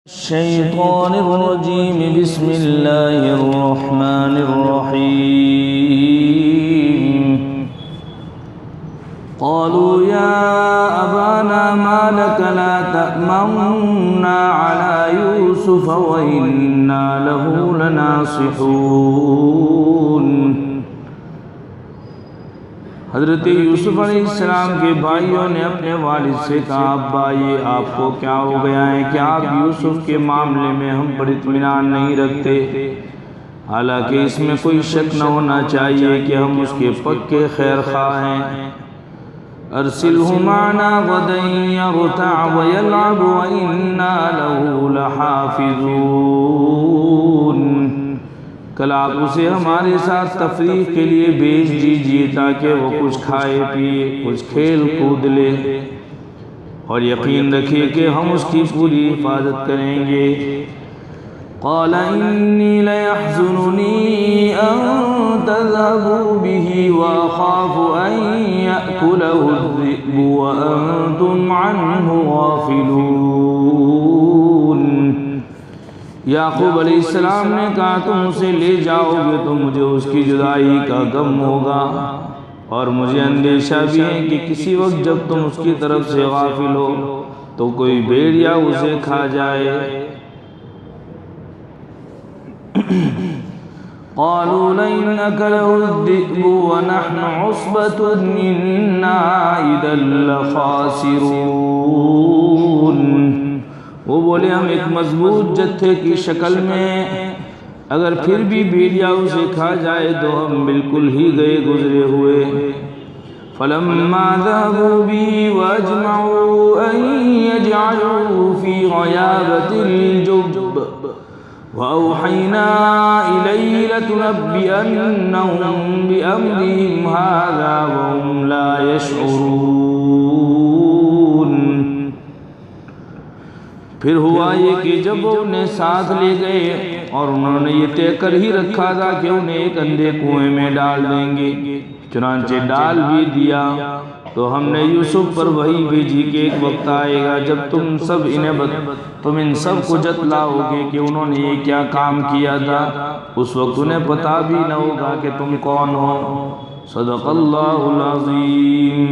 الشيطان الرجيم بسم الله الرحمن الرحيم قالوا يا أبانا ما لك لا تأمنا على يوسف وإنا له لناصحون۔ حضرت یوسف علیہ السلام کے بھائیوں نے اپنے والد سے کہا ابا یہ آپ کو کیا ہو گیا ہے کہ آپ یوسف کے معاملے میں ہم پر اطمینان نہیں رکھتے، حالانکہ اس میں کوئی شک نہ ہونا چاہیے کہ ہم اس کے پکے خیر خواہ ہیں۔ ارسلہ معنا غدا یرتع ویلعب وإنا له لحافظون۔ کل آپ اسے ہمارے ساتھ تفریح کے لیے بھیج دیجیے تاکہ وہ کچھ کھائے پیے، کچھ کھیل کود لے، اور یقین رکھیے کہ ہم اس کی پوری حفاظت کریں گے۔ قال انی لیحزننی ان تذهبوا به واخاف ان یأکلہ الذئب وانتم عنہ غافلون۔ یعقوب علیہ السلام نے کہا تم اسے لے جاؤ گے تو مجھے اس کی جدائی کا غم ہوگا، اور مجھے اندیشہ بھی ہے کہ کسی وقت جب تم اس کی طرف سے غافل ہو تو کوئی بھیڑیا اسے کھا جائے۔ قالوا لئن أكله الذئب ونحن عصبة إنا إذا لخاسرون۔ وہ بولے ہم ایک مضبوط جتھے کی شکل میں اگر پھر بھی بھیڑیا اسے کھا جائے تو ہم بالکل ہی گئے گزرے ہوئے۔ فلما ذهبوا به واجمعوا ان يجعلوه في غيابة الجب واوحينا اليه لتنبئنهم بامرهم هذا وهم لا يشعرون۔ پھر ہوا یہ کہ جب وہ انہیں ساتھ لے گئے اور انہوں نے یہ طے کر ہی رکھا تھا کہ انہیں ایک اندھے کنویں میں ڈال دیں گے، چنانچہ ڈال بھی دیا، تو ہم نے یوسف پر وحی بھیجی کہ ایک وقت آئے گا جب تم ان سب کو جتلاؤ گے کہ انہوں نے یہ کیا کام کیا تھا، اس وقت انہیں پتا بھی نہ ہوگا کہ تم کون ہو۔ صدق اللہ العظیم۔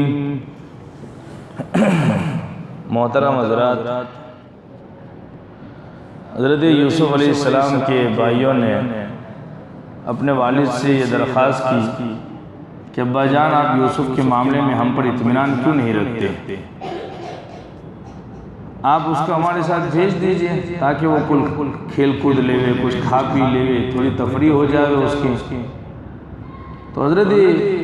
محترم حضرات، حضرت یوسف علیہ السلام کے بھائیوں نے اپنے والد سے یہ درخواست کی کہ ابا جان آپ یوسف کے معاملے میں ہم پر اطمینان کیوں نہیں رکھتے، آپ اس کو ہمارے ساتھ بھیج دیجئے تاکہ وہ کھیل کود لے، کچھ کھا پی لے، تھوڑی تفریح ہو جائے اس کی۔ تو حضرت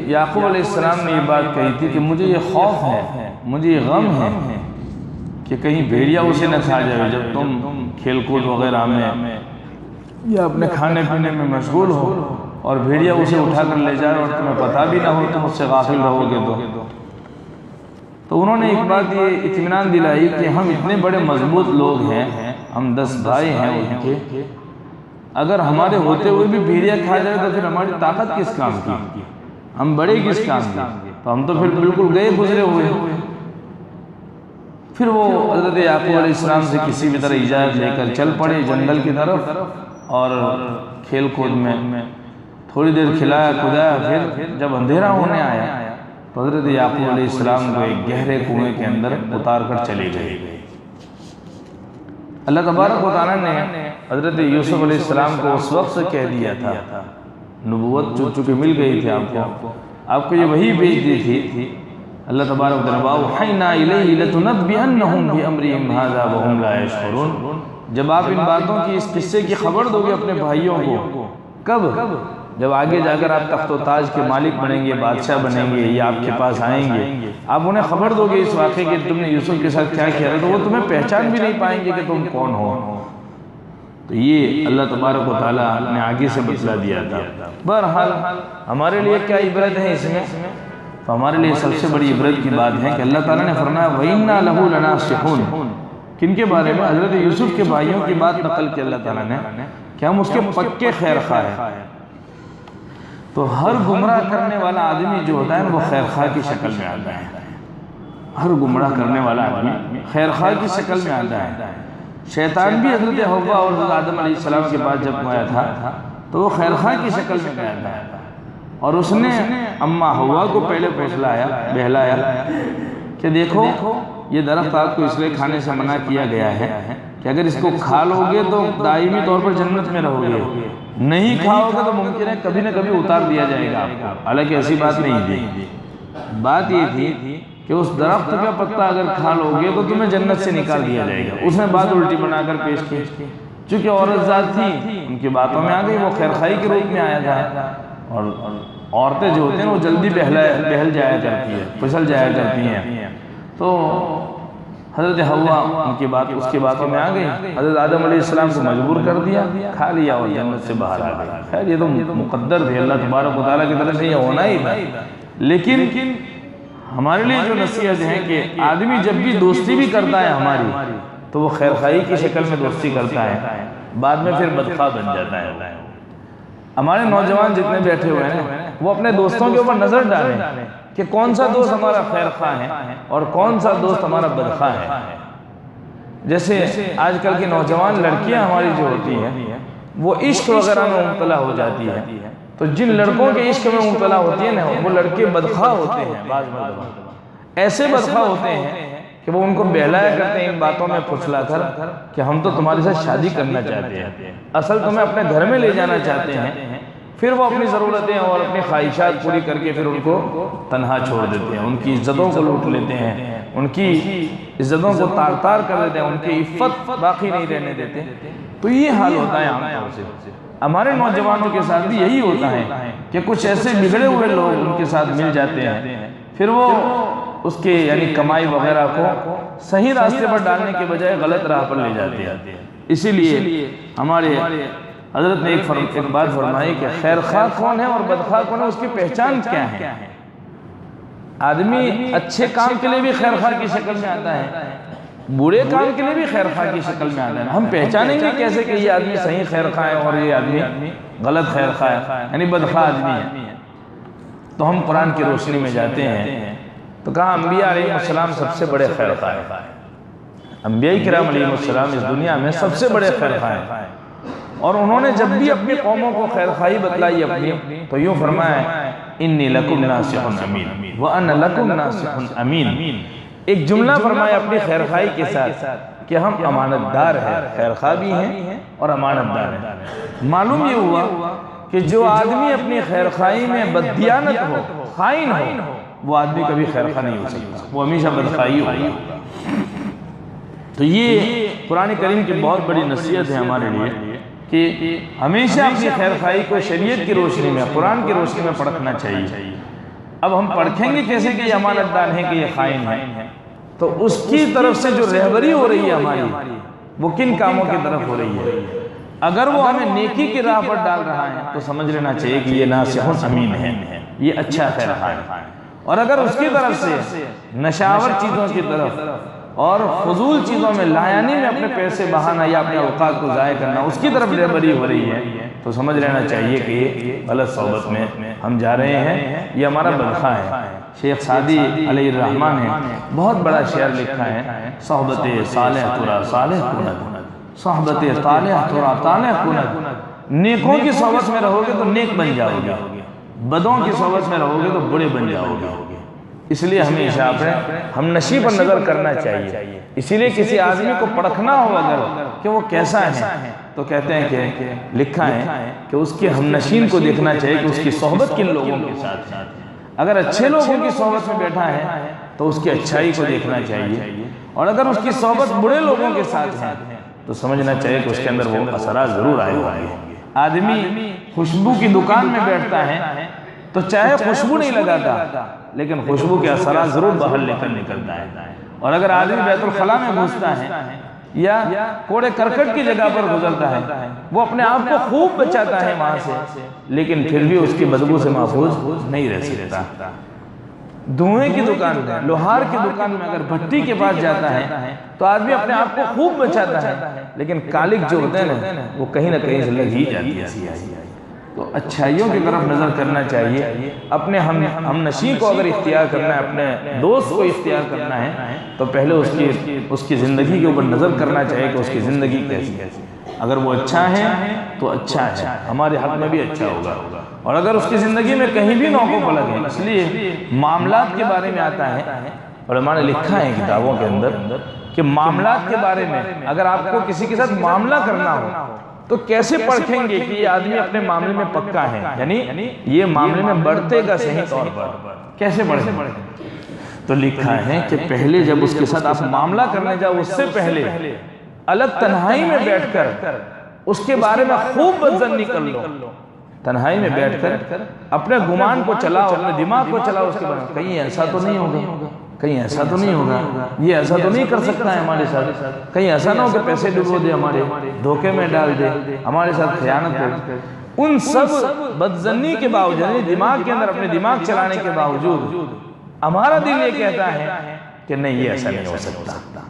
یعقوب علیہ السلام نے یہ بات کہی تھی کہ مجھے یہ خوف ہے، مجھے یہ غم ہے کہ کہیں بھیڑیا اسے نہ کھا جائے جب تم کھیل کود وغیرہ میں یا اپنے کھانے پینے میں مشغول ہو اور بھیڑیا اسے اٹھا کر لے جائے اور تمہیں پتہ بھی نہ ہو تم اس سے غافل رہو گے۔ تو انہوں نے ایک بات یہ اطمینان دلائی کہ ہم اتنے بڑے مضبوط لوگ ہیں، ہم 10 بھائی ہیں ان کے، اگر ہمارے ہوتے ہوئے بھی بھیڑیا کھا جائے تو پھر ہماری طاقت کس کام کی، ہم بڑے کس کام کی، تو ہم تو پھر بالکل گئے گزرے ہوئے۔ پھر وہ حضرت یعقوب علیہ السلام سے کسی بھی طرح اجازت لے کر چل پڑے جنگل کی طرف، اور کھیل کود میں تھوڑی دیر کھلایا کودایا، پھر جب اندھیرا ہونے آیا تو حضرت یعقوب علیہ السلام کو ایک گہرے کنویں کے اندر اتار کر چلے گئے۔ اللہ تبارک و تعالیٰ نے حضرت یوسف علیہ السلام کو اس وقت سے کہہ دیا تھا، نبوت چونکہ مل گئی تھی آپ کو یہ وحی بھیج دی تھی، اللہ تبارک و تعالیٰ وَأَوْحَيْنَا إِلَيْهِ لَتُنَبِّئَنَّهُمْ بِأَمْرِهِمْ هَذَا وَهُمْ لَا يَشْعُرُونَ۔ جب آپ ان باتوں کی اس قصے کی خبر دو گے اپنے بھائیوں کو، کب؟ جب آگے جا کر آپ تخت و تاج کے مالک بنیں گے، بادشاہ بنیں گے، یہ آپ کے پاس آئیں گے، آپ انہیں خبر دو گے اس واقعے کہ تم نے یوسف کے ساتھ کیا کیا، تو وہ تمہیں پہچان بھی نہیں پائیں گے کہ تم کون ہو۔ تو یہ اللہ تبارک و تعالیٰ نے آگے سے بتلا دیا تھا۔ بہرحال ہمارے لیے کیا عبرت ہے اس میں؟ تو ہمارے لیے سب سے بڑی عبرت کی بات ہے کہ اللہ تعالیٰ نے فرمایا وَإِنَّا لَهُ لَنَاصِحُونَ۔ کن کے بارے میں؟ حضرت یوسف کے بھائیوں کی بات نقل کی اللہ تعالیٰ نے کہ ہم اس کے پکے خیر خواہ ہیں۔ تو ہر گمراہ کرنے والا آدمی جو ہوتا ہے وہ خیر خواہ کی شکل میں آتا ہے، ہر گمراہ کرنے والا آدمی خیر خواہ کی شکل میں آتا ہے۔ شیطان بھی حضرت حوا اور حضرت آدم علیہ السلام کے پاس جب آیا تھا تو وہ خیرخواہ کی شکل میں گیا تھا، اور اس نے اماں حوا کو پہلے بہلایا کہ دیکھو یہ درخت آپ کو اس لیے کھانے سے منع کیا گیا ہے کہ اگر اس کو کھا لو گے تو دائمی طور پر جنت میں رہو گے، نہیں کھاؤ گے تو ممکن ہے کبھی نہ کبھی اتار دیا جائے گا آپ کو۔ حالانکہ ایسی بات نہیں تھی، بات یہ تھی کہ اس درخت کا پتا اگر کھا لو گے تو تمہیں جنت سے نکال دیا جائے گا۔ اس نے بات الٹی بنا کر پیش کی، چونکہ عورت ذات تھی ان کی باتوں میں آ گئی، وہ خیرخواہی کے روپ میں آیا تھا، اور عورتیں جو ہوتے ہیں وہ جلدی بہل جایا کرتی ہے، پھسل جایا کرتی ہیں۔ تو حضرت حوا اس کی باتوں میں آ گئی، حضرت آدم علیہ السلام کو مجبور کر دیا، کھا لیا اور جنت سے باہر آ گئی۔ خیر یہ تو مقدر تھے، اللہ تبارک و تعالیٰ کی طرف سے یہ ہونا ہی تھا، لیکن ہمارے لیے جو نصیحت ہے کہ آدمی جب بھی دوستی بھی کرتا ہے ہماری تو وہ خیرخواہی کی شکل میں دوستی کرتا ہے، بعد میں پھر بدخواہ بن جاتا ہے۔ ہمارے نوجوان جتنے بیٹھے ہوئے ہیں وہ اپنے دوستوں کے اوپر نظر ڈالیں کہ کون سا دوست ہمارا خیرخواہ ہے اور کون سا دوست ہمارا بدخواہ ہے۔ جیسے آج کل کی نوجوان لڑکیاں ہماری جو ہوتی ہیں وہ عشق وغیرہ میں مبتلا ہو جاتی ہے، تو جن لڑکوں کے عشق میں مبتلا ہوتی ہے نا وہ لڑکے بدخواہ ہوتے ہیں، بعض مرتبہ ایسے بدخواہ ہوتے ہیں کہ وہ ان کو بہلایا کرتے ہیں ان باتوں میں پھسلا کر کہ ہم تو تمہارے ساتھ شادی کرنا چاہتے ہیں، اصل تمہیں اپنے گھر میں لے جانا چاہتے ہیں، پھر وہ اپنی ضرورتیں اور اپنی خواہشات پوری کر کے پھر ان کو تنہا چھوڑ دیتے ہیں، ان کی عزتوں کو لوٹ لیتے ہیں، ان کی عزتوں کو تار تار کر دیتے ہیں، ان کی عفت باقی نہیں رہنے دیتے۔ تو یہ حال ہوتا ہے عام طور سے ہمارے نوجوانوں کے ساتھ بھی یہی ہوتا ہے کہ کچھ ایسے بگڑے ہوئے لوگ ان کے ساتھ مل جاتے ہیں، پھر وہ اس کے یعنی کمائی وغیرہ کو صحیح راستے پر ڈالنے کے بجائے غلط راہ پر لے جاتے ہیں۔ اسی لیے ہمارے حضرت نے ایک بات فرمائی کہ خیرخواہ کون ہے اور بدخواہ کون ہے، اس کی پہچان کیا ہے۔ آدمی اچھے کام کے لیے بھی خیرخواہ کی شکل میں آتا ہے، برے کام کے لیے بھی خیرخواہ کی شکل میں آتا ہے۔ ہم پہچانیں گے کیسے کہ یہ آدمی صحیح خیرخواہ ہے اور یہ آدمی غلط خیرخواہ ہے، یعنی بدخواہ آدمی ہے؟ تو ہم قرآن کی روشنی میں جاتے ہیں تو کہا انبیاء علیہ السلام سب سے بڑے خیرخواہ ہیں، انبیاء کرام علیہ السلام اس دنیا میں سب سے بڑے خیرخواہ ہیں، اور انہوں نے جب بھی اپنی قوموں کو خیرخواہی بتلائی اپنی تو یوں فرمایا انی لکم ناصح امین وانا لکم ناصح امین۔ ایک جملہ فرمایا اپنی خیرخواہی کے ساتھ کہ ہم امانت دار ہیں، خیرخواہ بھی ہیں اور امانت دار ہیں۔ معلوم یہ ہوا کہ جو آدمی اپنی خیرخواہی میں بددیانت ہو، خائن ہو، وہ آدمی کبھی خیرخواہ نہیں ہو سکتا، وہ ہمیشہ بدخواہی ہوگا۔ تو یہ قرآن کریم کی بہت بڑی نصیحت ہے ہمارے لیے کہ ہمیشہ اپنی خیرخواہی کو شریعت کی روشنی میں، قرآن کی روشنی میں پرکھنا چاہیے۔ اب ہم پرکھیں گے کیسے کہ یہ امانت دار ہیں کہ یہ خائن ہیں؟ تو اس کی طرف سے جو رہبری ہو رہی ہے ہماری وہ کن کاموں کی طرف ہو رہی ہے؟ اگر وہ ہمیں نیکی کی راہ پر ڈال رہا ہے تو سمجھ لینا چاہیے کہ یہ ناصح امین ہے، یہ اچھا خیرخواہ ہے۔ اور اگر اس کی طرف سے نشاور چیزوں کی طرف اور فضول چیزوں میں لایانی میں اپنے پیسے بہانا یا اپنے اوقات کو ضائع کرنا اس کی طرف رہبری ہو رہی ہے تو سمجھ لینا چاہیے کہ یہ غلط صحبت میں ہم جا رہے ہیں، یہ ہمارا بدخواہ ہے۔ شیخ سعدی علیہ الرحمن نے بہت بڑا شعر لکھا ہے، صحبت صالح ترا صالح کند، صحبت طالح ترا طالح کند۔ نیکوں کی صحبت میں رہو گے تو نیک بن جاؤ گے، بدوں کی صحبت میں رہو گے تو برے بن جاؤ گے۔ اس لیے ہمیشہ ہم نشی پر نظر کرنا چاہیے۔ اسی لیے کسی آدمی کو پرکھنا ہو اگر کہ وہ کیسا ہے تو کہتے ہیں کہ لکھا ہے کہ اس کے ہم نشین کو دیکھنا چاہیے کہ اس کی صحبت کن لوگوں کے ساتھ ہے۔ اگر اچھے لوگوں کی صحبت میں بیٹھا ہے تو اس کی اچھائی کو دیکھنا چاہیے، اور اگر اس کی صحبت برے لوگوں کے ساتھ ہے تو سمجھنا چاہیے کہ اس کے اندر وہ اثرات ضرور آئے ہوئے ہیں۔ آدمی خوشبو کی دکان میں بیٹھتا ہے تو چاہے خوشبو نہیں لگاتا لیکن خوشبو کے اثرات ضرور باہر لے کر نکلتا ہے۔ اور اگر آدمی بیت الخلاء میں گھستا ہے یا کوڑے کرکٹ کی جگہ پر گزرتا ہے وہ اپنے آپ کو خوب بچاتا ہے وہاں سے، لیکن پھر بھی اس کی بدبو سے محفوظ نہیں رہ سکتا۔ دھوئیں کی دکان میں، لوہار کی دکان میں اگر بھٹی کے پاس جاتا ہے تو آدمی اپنے آپ کو خوب بچاتا ہے، لیکن کالک جو ہوتے ہیں نا وہ کہیں نہ کہیں سے لگ ہی جاتی ہے۔ تو اچھائیوں کی طرف نظر کرنا چاہیے. اپنے ہم نشیں کو اگر اختیار کرنا ہے، اپنے دوست کو اختیار کرنا ہے، تو پہلے اس کی زندگی کے اوپر نظر کرنا چاہیے کہ اس کی زندگی کیسی ہے. اگر وہ اچھا ہے تو اچھا ہے، ہمارے حق میں بھی اچھا ہوگا. اور اگر اس کی زندگی میں کہیں بھی نوکوں پلک ہے، اس لیے معاملات کے بارے میں آتا ہے، علماء نے لکھا ہے کتابوں کے اندر کہ معاملات کے بارے میں اگر آپ کو کسی کے ساتھ معاملہ کرنا ہو تو کیسے پرکھیں گے کہ یہ آدمی اپنے معاملے میں پکا ہے، یعنی یہ معاملے میں بڑھتے گا صحیح طور پر، کیسے بڑھیں گے؟ تو لکھا ہے کہ پہلے جب اس کے ساتھ آپ معاملہ کرنے جاؤ، اس سے پہلے الگ تنہائی میں بیٹھ کر اس کے بارے میں خوب بدظنی کر لو. تنہائی میں بیٹھ کر اپنے گمان کو چلاؤ، اپنے دماغ کو چلاؤ اس کے بارے میں، کہیں ایسا تو نہیں ہوگا، کہیں ایسا تو نہیں ہوگا، یہ ایسا تو نہیں کر سکتا ہے ہمارے ساتھ، کہیں ایسا نہ ہو کہ پیسے ڈبو دے ہمارے، دھوکے میں ڈال دے، ہمارے ساتھ خیانت کر. ان سب بدظنی کے باوجود، دماغ کے اندر اپنے دماغ چلانے کے باوجود ہمارا دل یہ کہتا ہے کہ نہیں، یہ ایسا نہیں ہو سکتا،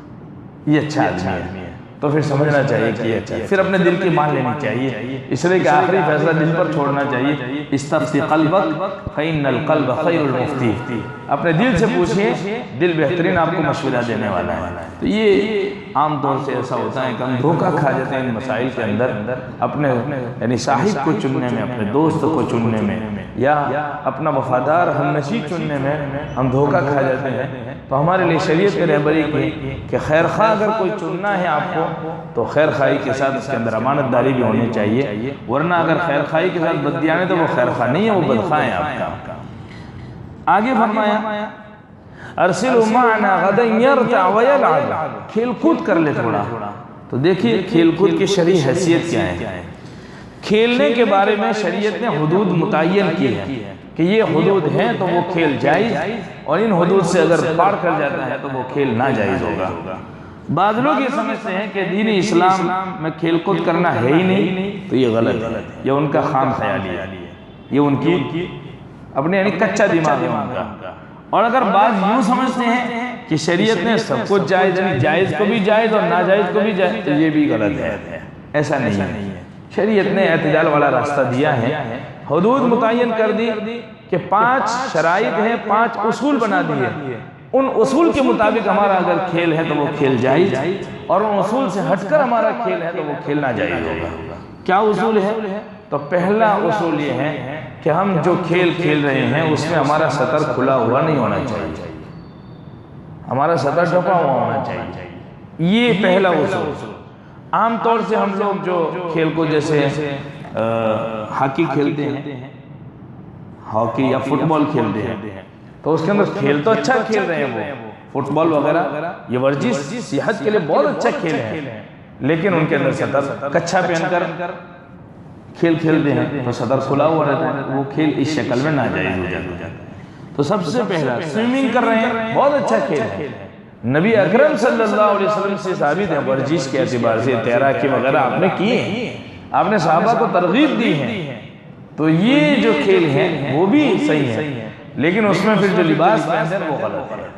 یہ اچھا آدمی ہے، تو پھر سمجھنا چاہیے کہ یہ اچھا ہے. پھر اپنے دل کی مان لینی چاہیے، اس لیے کہ آخری فیصلہ دل پر چھوڑنا چاہیے. استفتی قلبک فإن القلب خیر المفتی. اپنے دل سے پوچھئے، دل بہترین آپ کو مشورہ دینے والا ہے. تو یہ عام طور سے ایسا ہوتا ہے کہ ہم دھوکہ کھا جاتے ہیں ان مسائل کے اندر، اپنے یعنی صاحب کو چننے میں، اپنے دوست کو چننے میں، یا اپنا وفادار ہمنشیں چننے میں ہم دھوکہ کھا جاتے ہیں. تو ہمارے لیے شریعت نے رہبری کی کہ خیر خواہ اگر کوئی چننا ہے آپ کو تو خیر خواہی کے ساتھ اس کے اندر امانت داری بھی ہونی چاہیے، ورنہ اگر خیر خواہی کے ساتھ بددیانت تو وہ خیر خواہ نہیں ہے، وہ بدخواہ ہے آپ کا. آگے فرمایا ارسلوا معنا غدا يرتع ويلعب، کھیل کود کر لے تھوڑا. تو دیکھیے کھیل کود کی شرعی حیثیت کیا ہے. کھیلنے کے بارے میں شریعت نے حدود متعین کی ہے کہ یہ حدود ہیں تو وہ کھیل جائز، اور ان حدود سے اگر پار کر جاتا ہے تو وہ کھیل ناجائز ہوگا. بعض لوگ یہ سمجھتے ہیں کہ دین اسلام میں کھیل کود کرنا ہے ہی نہیں، تو یہ غلط ہے، یہ ان کا خام خیالی ہے، یہ ان کی اپنے یعنی کچا دماغ ہے ان کا. اور اگر بعض یوں سمجھتے ہیں کہ شریعت نے سب کچھ جائز، یعنی جائز کو بھی جائز اور ناجائز کو بھی جائز، تو یہ بھی غلط ہے. ایسا نہیں ہے، شریعت نے اعتدال والا راستہ دیا ہے، حدود متعین کر دی کہ 5 شرائط ہیں، 5 اصول بنا دیے. ان اصول کے مطابق ہمارا اگر کھیل ہے تو وہ کھیل جائز، اور ان اصول سے ہٹ کر ہمارا کھیل ہے تو وہ کھیل ناجائز ہوگا. کیا اصول ہے؟ تو پہلا اصول یہ ہے کہ ہم جو کھیل کھیل رہے ہیں اس میں ہمارا سطر کھلا ہوا نہیں ہونا چاہیے، ہمارا سطر ڈھکا ہوا ہونا چاہیے. یہ پہلا اصول. عام طور سے ہم لوگ جو کھیل کو جیسے ہاکی کھیلتے ہیں، ہاکی یا فٹ بال کھیلتے ہیں، تو اس کے اندر کھیل تو اچھا کھیل رہے ہیں، وہ فٹ بال وغیرہ یہ ورزش صحت کے لیے بہت اچھا کھیل ہے، لیکن ان کے اندر سطر کچھا پہن کر کھیل کھیلتے ہیں تو سطر کھلا ہوا رہتا ہے، وہ کھیل اس شکل میں ناجائز ہو جاتا ہے. تو سب سے پہلا سوئمنگ کر رہے ہیں، بہت اچھا کھیل ہے، نبی اکرم صلی اللہ علیہ وسلم سے ثابت ہے، ورزش کے اعتبار سے تیراکی وغیرہ آپ نے کیے ہیں، آپ نے صحابہ کو ترغیب دی ہے، تو یہ جو کھیل ہیں وہ بھی صحیح ہے. لیکن اس میں پھر جو لباس پہنتے ہیں وہ غلط ہے.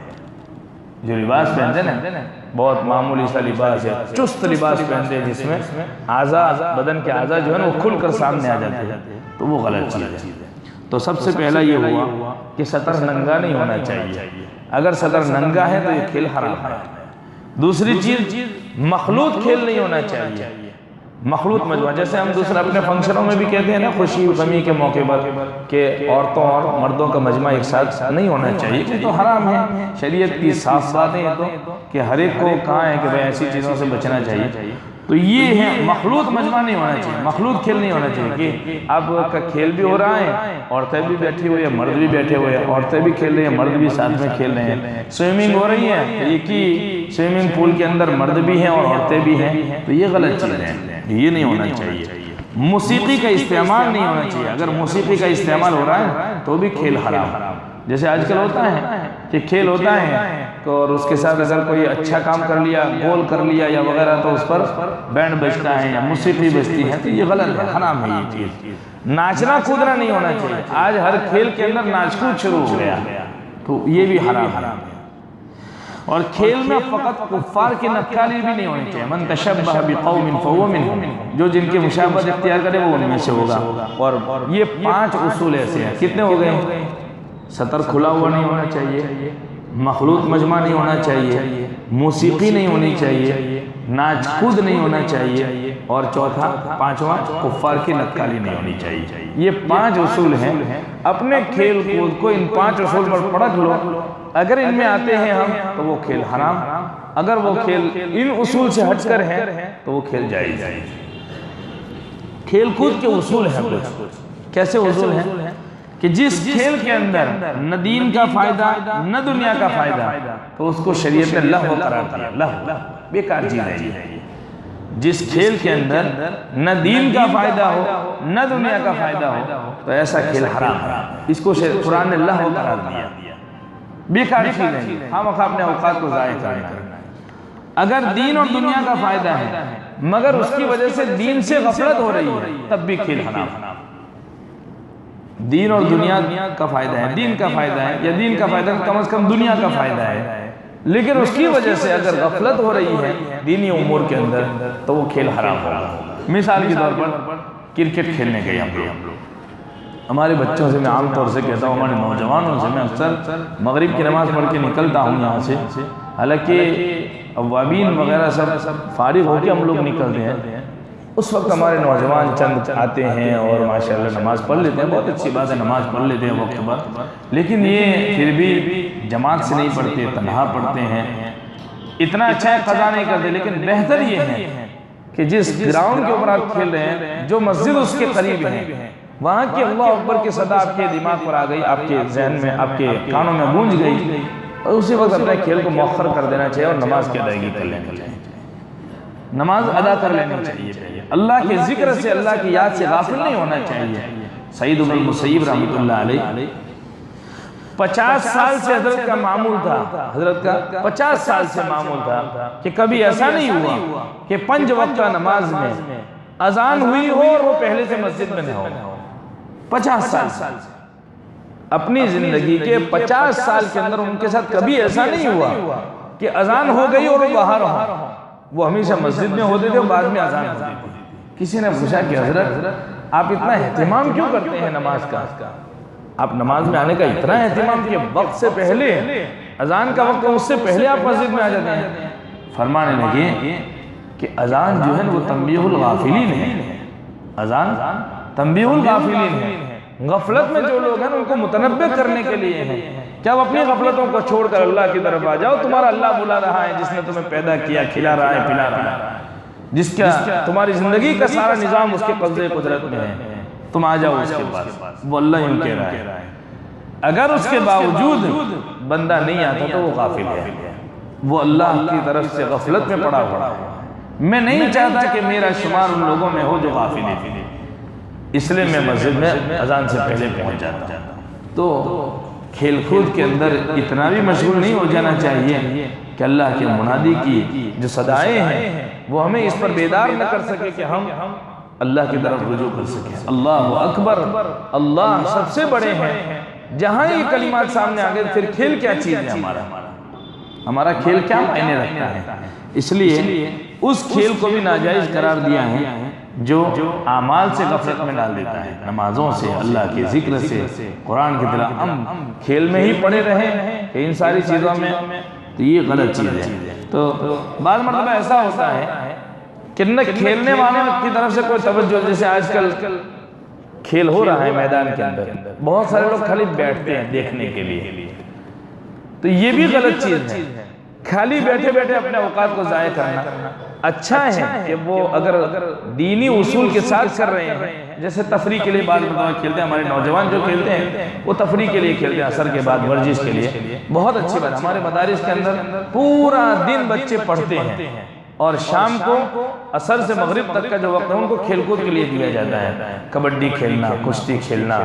جو لباس پہنتے ہیں بہت معمولی سا لباس ہے، چست لباس پہنتے ہیں جس میں اعضاء، بدن کے اعضاء جو ہے نا وہ کھل کر سامنے آ جاتے ہیں، تو وہ غلط چیز ہے. تو سب سے پہلا یہ ہوا کہ سطر ننگا نہیں ہونا چاہیے. اگر سطر ننگا ہے تو یہ کھیل حرام ہے. دوسری چیز مخلوط کھیل نہیں ہونا چاہیے، مخلوط مجموعہ. جیسے ہم دوسرے اپنے فنکشنوں میں بھی کہتے ہیں نا، خوشی غمی کے موقع پر کہ عورتوں اور مردوں کا مجمع ایک ساتھ نہیں ہونا چاہیے، یہ تو حرام ہے. شریعت کی صاف بات ہے تو کہ ہر ایک کو کہا ہے کہ بھئی ایسی چیزوں سے بچنا چاہیے. تو یہ ہے مخلوط مجمع نہیں ہونا چاہیے، مخلوط کھیل نہیں ہونا چاہیے کہ اب کا کھیل بھی ہو رہا ہے، عورتیں بھی بیٹھی ہوئی ہیں، مرد بھی بیٹھے ہوئے ہیں، عورتیں بھی کھیل رہی ہیں، مرد بھی ساتھ میں کھیل رہے ہیں. سوئمنگ ہو رہی ہے، ایک ہی سوئمنگ پول کے اندر مرد بھی ہیں اور عورتیں بھی ہیں، تو یہ غلط چیز ہے، یہ نہیں ہونا چاہیے. موسیقی کا استعمال نہیں ہونا چاہیے. اگر موسیقی کا استعمال ہو رہا ہے تو بھی کھیل حرام. جیسے آج کل ہوتا ہے کہ کھیل ہوتا ہے اور اس کے ساتھ اگر کوئی اچھا کام کر لیا، گول کر لیا یا وغیرہ، تو اس پر بینڈ بجتا ہے یا موسیقی بجتی ہے، تو یہ غلط ہے، حرام ہے یہ چیز. ناچنا کودنا نہیں ہونا چاہیے. آج ہر کھیل کے اندر ناچ کود شروع ہو گیا، تو یہ بھی حرام ہے. اور کھیل میں فقط کفار کی نقالی بھی نہیں ہونی چاہیے. من تشبہ بقوم فہو منہم، جو جن کی مشابہت اختیار کرے وہ ان میں سے ہوگا. اور یہ 5 اصول ایسے ہیں. کتنے ہو گئے؟ سطر کھلا ہوا نہیں ہونا چاہیے، مخلوط مجمع نہیں ہونا چاہیے، موسیقی نہیں ہونی چاہیے، ناچ کود نہیں ہونا چاہیے، اور چوتھا 5واں کفار کی نقالی نہیں ہونی چاہیے. یہ 5 اصول ہیں. اپنے کھیل کود کو ان 5 اصول پر پرکھ لو. اگر ان میں آتے ہیں ہم تو وہ کھیل حرام، اگر وہ کھیل ان اصول سے ہٹ کر ہے تو وہ کھیل جائز. کھیل کود کے اصول ہیں کچھ. کیسے اصول ہیں؟ کہ جس کھیل کے اندر نہ دین کا فائدہ نہ دنیا کا فائدہ تو اس کو شریعت نے لہو قرار دیا. لہو بیکار چیز ہے یہ. جس کھیل کے اندر نہ دین کا فائدہ ہو نہ دنیا کا فائدہ ہو تو ایسا کھیل حرام ہے. اس کو قرآن نے لہو قرار دیا. بیکار چیز ہے، ہم اپنے اوقات کو ضائع کرنا ہے. اگر دین اور دنیا کا فائدہ ہے مگر اس کی وجہ سے دین سے غفلت ہو رہی ہے تب بھی کھیل حرام. دین اور دنیا کا فائدہ ہے، دین کا فائدہ ہے، یا دین کا فائدہ کم از کم دنیا کا فائدہ ہے، لیکن اس کی وجہ سے اگر غفلت ہو رہی ہے دینی امور کے اندر تو وہ کھیل حرام ہوگا. مثال کے طور پر کرکٹ کھیلنے گئے ہم لوگ. ہمارے بچوں سے میں عام طور سے کہتا ہوں، ہمارے نوجوانوں سے میں اکثر مغرب کی نماز پڑھ کے نکلتا ہوں یہاں سے، حالانکہ اوابین وغیرہ سب فارغ ہو کے ہم لوگ نکلتے ہیں. اس وقت ہمارے نوجوان چند آتے ہیں اور ماشاءاللہ نماز پڑھ لیتے ہیں. بہت اچھی بات ہے، نماز پڑھ لیتے ہیں وقت پر، لیکن یہ پھر بھی جماعت سے نہیں پڑھتے، تنہا پڑھتے ہیں. اتنا اچھا ہے قضا نہیں کرتے، لیکن بہتر یہ ہے کہ جس گراؤنڈ کے اوپر آپ کھیل رہے ہیں جو مسجد اس کے قریب ہے، وہاں کی اللہ اکبر کی صدا آپ کے دماغ پر آ گئی، آپ کے ذہن میں، آپ کے کانوں میں گونج گئی، اور اسی وقت اپنے کھیل کو مؤخر کر دینا چاہیے اور نماز کی ادائیگی کر لینی چاہیے. نماز ادا کر لینی چاہیے. اللہ کے ذکر سے، اللہ کی یاد سے غافل نہیں ہونا چاہیے. سعید بن المسیب رحمۃ اللہ علیہ 50 سال سے حضرت کا معمول تھا، حضرت کا 50 سال سے معمول تھا کہ کبھی ایسا نہیں ہوا کہ 5 وقت نماز میں اذان ہوئی ہو اور وہ پہلے سے مسجد میں نہ ہو. 50 سال سے، اپنی زندگی کے 50 سال کے اندر ان کے ساتھ کبھی ایسا نہیں ہوا کہ اذان ہو گئی اور وہ باہر ہو. وہ ہمیشہ مسجد میں ہوتے تھے اور بعد میں اذان ہوتی تھی. کسی نے پوچھا کہ حضرت آپ اتنا اہتمام کیوں کرتے ہیں نماز کا؟ آپ نماز میں آنے کا اتنا اہتمام کہ وقت سے پہلے، اذان کا وقت اس سے پہلے آپ مسجد میں آ جاتے ہیں. فرمانے لگے کہ اذان جو ہے وہ تنبیہ الغافلین ہے. اذان تنبیہ الغافلین ہے. غفلت میں جو لوگ ہیں ان کو متنبہ کرنے کے لیے ہیں کہ اب اپنی غفلتوں کو چھوڑ کر اللہ کی طرف آ جاؤ. تمہارا اللہ بلا رہا ہے جس نے تمہیں پیدا کیا، کھلا رہا ہے، پلا رہا ہے، جس کا تمہاری زندگی کا سارا نظام اس کے قبضے قدرت میں ہے. تم آ جاؤ اس کے پاس. وہ اللہ یوں کہہ رہا ہے. اگر اس کے باوجود بندہ نہیں آتا تو وہ غافل ہے، وہ اللہ کی طرف سے غفلت میں پڑا ہوا ہے. میں نہیں چاہتا کہ میرا شمار ان لوگوں میں ہو جو غافل ہیں، اس لیے میں مسجد میں اذان سے پہلے پہنچ جاتا ہوں. تو کھیل کود کے اندر اتنا بھی مشغول نہیں ہو جانا چاہیے کہ اللہ کے منادی کی جو صدائیں ہیں وہ ہمیں اس پر بیدار نہ کر سکے کہ ہم اللہ کی طرف رجوع کر سکیں. اللہ اکبر، اللہ سب سے بڑے ہیں. جہاں یہ کلمات سامنے آ گئے پھر کھیل کیا چیز ہے؟ ہمارا کھیل کیا معنی رکھتا ہے؟ اس لیے اس کھیل کو بھی ناجائز قرار دیا ہے جو اعمال سے غفلت میں ڈال دیتا ہے. نمازوں سے، اللہ کے ذکر سے، قرآن کی طرح ہم کھیل میں ہی پڑے رہیں کہ ان ساری چیزوں میں، تو یہ غلط چیز ہے. تو بعض مرتبہ ایسا ہوتا ہے کہ نہ کھیلنے والوں کی طرف سے کوئی توجہ، جیسے آج کل کھیل ہو رہا ہے میدان کے اندر، بہت سارے لوگ خالی بیٹھتے ہیں دیکھنے کے لیے، تو یہ بھی غلط چیز ہے. خالی بیٹھے بیٹھے اپنے اوقات کو ضائع کرنا. اچھا ہے کہ وہ اگر دینی اصول کے ساتھ کر رہے ہیں، جیسے تفریح کے لیے بعض مرتبہ کھیلتے ہیں. ہمارے نوجوان جو کھیلتے ہیں وہ تفریح کے لیے کھیلتے ہیں، عصر کے بعد ورزش کے لیے. بہت اچھی بات. ہمارے مدارس کے اندر پورا دن بچے پڑھتے ہیں اور شام کو عصر سے مغرب تک کا جو وقت ہے ان کو کھیل کود کے لیے دیا جاتا ہے. کبڈی کھیلنا، کشتی کھیلنا،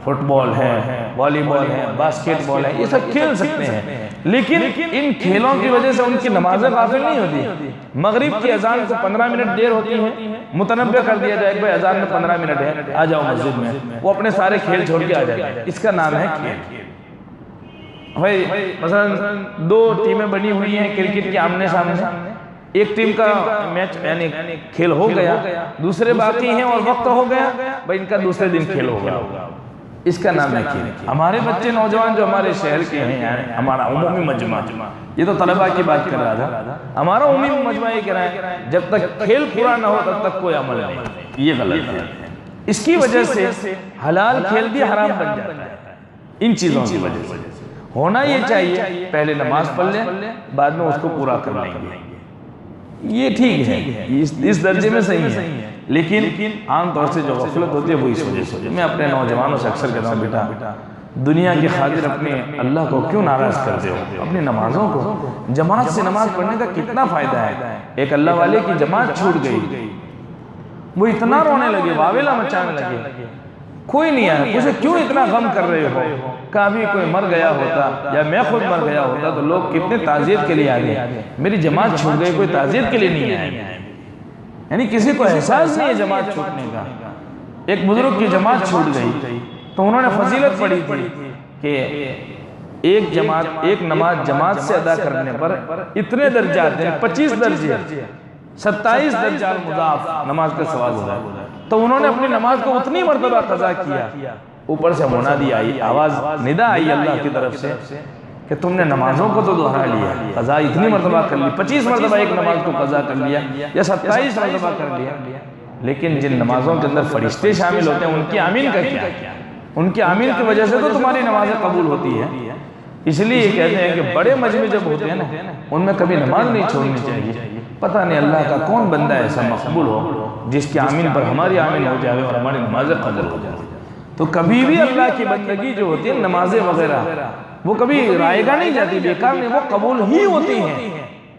فٹ بال ہے، والی بال ہے، باسکٹ بال ہے، یہ سب کھیل سکتے ہیں. لیکن ان کھیلوں کی وجہ سے ان کی نمازیں غافل نہیں ہوتی. مغرب کی اذان کو 15 منٹ دیر ہوتی ہے، متنبہ کر دیا جائے کہ بھائی اذان میں 15 منٹ ہے، آ جاؤ مسجد میں. وہ اپنے سارے کھیل چھوڑ کے آ جائے. اس کا نام ہے کھیل. بھائی مثلا دو ٹیمیں بنی ہوئی ہیں کرکٹ کے آمنے سامنے، ایک ٹیم کا میچ یعنی کھیل ہو گیا، دوسرے باقی ہیں اور وقت ہو گیا، بھائی ان کا دوسرے دن کھیل ہو گیا، اس کا نام ہے کھیل۔ ہمارے بچے نوجوان جو ہمارے شہر کے ہیں، ہمارا عمومی مجمع، یہ تو طلباء کی بات کر رہا تھا، ہمارا عمومی مجمع یہ کہہ رہا ہے جب تک کھیل پورا نہ ہو تب تک کوئی عمل نہیں، یہ غلط ہے۔ اس کی وجہ سے حلال کھیل بھی حرام بن جاتا ہے، ان چیزوں کی وجہ سے۔ ہونا یہ چاہیے پہلے نماز پڑھ لیں، بعد میں اس کو پورا کر لیں گے، یہ ٹھیک ہے، اس درجے میں صحیح ہے، لیکن عام طور سے جو غفلت ہوتی ہے وہ اس وجہ سے۔ میں اپنے نوجوانوں سے اکثر کہتا ہوں بیٹا دنیا کی خاطر اپنے اللہ کو کیوں ناراض کرتے ہو؟ اپنی نمازوں کو، جماعت سے نماز پڑھنے کا کتنا فائدہ ہے۔ ایک اللہ والے کی جماعت چھوٹ گئی، وہ اتنا رونے لگے، واویلا مچانے لگے، کوئی نہیں آیا، مجھے کیوں اتنا غم کر رہے ہو؟ کبھی کوئی مر گیا ہوتا یا میں خود مر گیا ہوتا تو لوگ کتنے تعزیت کے لیے آ گئے، میری جماعت چھوٹ گئی، کوئی تعزیت کے لیے نہیں آئے۔ یعنی کسی کو احساس نہیں ہے جماعت چھوٹنے کا۔ ایک بزرگ کی جماعت چھوٹ گئی تو انہوں نے فضیلت پڑھی تھی کہ ایک نماز جماعت سے ادا کرنے پر اتنے درجات ہیں، 25 درجے، 27 درجات مضاعف نماز کا ثواب ہوتا ہے۔ تو انہوں نے اپنی نماز کو اتنی مرتبہ قضا کیا، اوپر سے منادی آئی، آواز ندا آئی اللہ کی طرف سے کہ تم نے نمازوں کو تو دہرا لیا، قضا اتنی مرتبہ کر لی، 25 مرتبہ ایک نماز کو قضا کر لیا یا 27 مرتبہ کر لیا، لیکن جن نمازوں کے اندر فرشتے شامل ہوتے ہیں ان کی آمین کا کیا؟ ان کی آمین کی وجہ سے تو تمہاری نمازیں قبول ہوتی ہے۔ اس لیے یہ کہتے ہیں کہ بڑے مجمع جب ہوتے ہیں نا ان میں کبھی نماز نہیں چھوڑنی چاہیے۔ پتہ نہیں اللہ کا کون بندہ ایسا مقبول ہو جس کی آمین پر ہماری آمین ہو جائے اور ہماری نمازیں قبول ہو جائے۔ تو کبھی بھی اللہ کی بندگی جو ہوتی ہے نمازیں وغیرہ وہ کبھی رائے گاہ نہیں جاتی، بیکار نہیں، وہ قبول ہی ہوتی ہیں،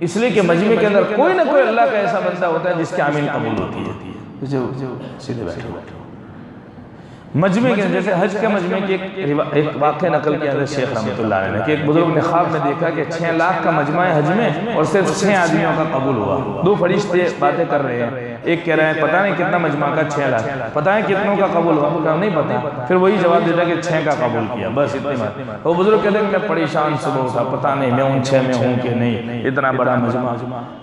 اس لیے کہ مجمع کے اندر کوئی نہ کوئی اللہ کا ایسا بندہ ہوتا ہے جس کی آمین قبول ہوتی ہے۔ سیدھے بیٹھو مجمع کے جیسے حج کے مجمع کی ایک واقعہ نقل کیا حضرت شیخ رحمۃ اللہ علیہ نے کہ ایک بزرگ نے خواب میں دیکھا کہ 6 لاکھ کا مجمع ہے حج میں اور صرف 6 آدمیوں کا قبول ہوا۔ 2 فرشتے باتیں کر رہے ہیں، ایک کہہ رہے ہیں پتہ نہیں کتنا مجمع کا 6 لاکھ، پتہ ہے کتنوں کا قبول ہوا؟ کہا نہیں پتہ، پھر وہی جواب دیتا کہ 6 کا قبول کیا، بس اتنی بات۔ وہ بزرگ کہتے ہیں کہ میں پریشان صبح اٹھا، پتہ نہیں میں ان 6 میں ہوں کہ نہیں، اتنا بڑا مجمع۔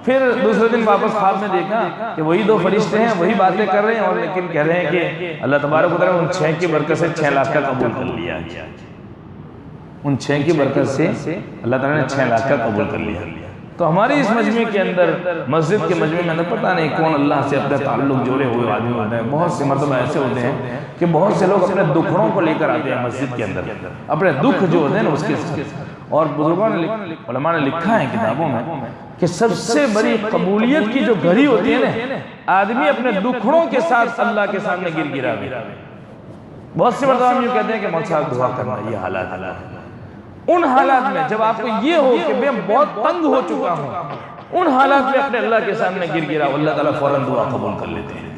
پھر دوسرے دن واپس خواب میں دیکھا کہ وہی 2 فرشتے ہیں، وہی باتیں کر رہے ہیں اور لیکن کہہ رہے ہیں کہ اللہ تبارک و تعالیٰ ان 6 کی برکت سے 6 لاکھ کا قبول کر لیا، ان 6 کی برکت سے اللہ تعالیٰ نے 6 لاکھ کا قبول کر لیا۔ تو ہماری اس مجمع کے اندر، مسجد کے مجمع میں اندر پتہ نہیں کون اللہ سے اپنا تعلق جوڑے ہوئے آدمی ہوتا ہے۔ بہت سے مرتبہ ایسے ہوتے ہیں کہ بہت سے لوگ اپنے دکھڑوں کو لے کر آتے ہیں مسجد کے اندر، اپنے دکھ جو ہوتے ہیں نا اس کے ساتھ۔ اور بزرگوں نے، علماء نے لکھا ہے کتابوں میں کہ سب سے بڑی قبولیت کی جو گھڑی ہوتی ہے نا، آدمی اپنے دکھڑوں کے ساتھ اللہ کے سامنے گر گرا بھی۔ بہت سے مرتبہ ہم یہ کہتے ہیں کہ مولا صاحب دعا کرنا، یہ حالات ہے۔ ان حالات میں جب آپ کو یہ ہو کہ میں بہت تنگ ہو چکا ہوں، ان حالات میں اپنے اللہ کے سامنے گر گرا، اللہ تعالیٰ فوراً دعا قبول کر لیتے ہیں۔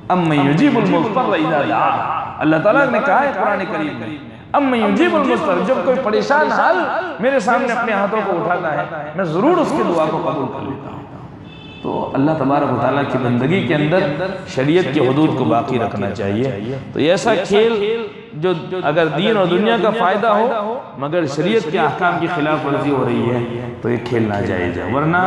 اَمَّن يُجِيبُ الْمُضْطَرَّ إِذَا دَعَاهُ، اللہ تعالیٰ نے کہا ہے قرآن کریم میں، اَمَّن يُجِيبُ الْمُضْطَرَّ، جب کوئی پریشان حال میرے سامنے اپنے ہاتھوں کو اٹھاتا ہے میں ضرور اس کی دعا کو قبول کر لیتا ہوں۔ تو اللہ تبارک و تعالیٰ کی بندگی کے اندر شریعت کی حدود کو باقی رکھنا چاہیے۔ تو ایسا کھیل جو اگر دین اور دنیا کا فائدہ ہو مگر شریعت کے احکام کی خلاف ورزی ہو رہی ہے تو یہ کھیل ناجائز ہے، ورنہ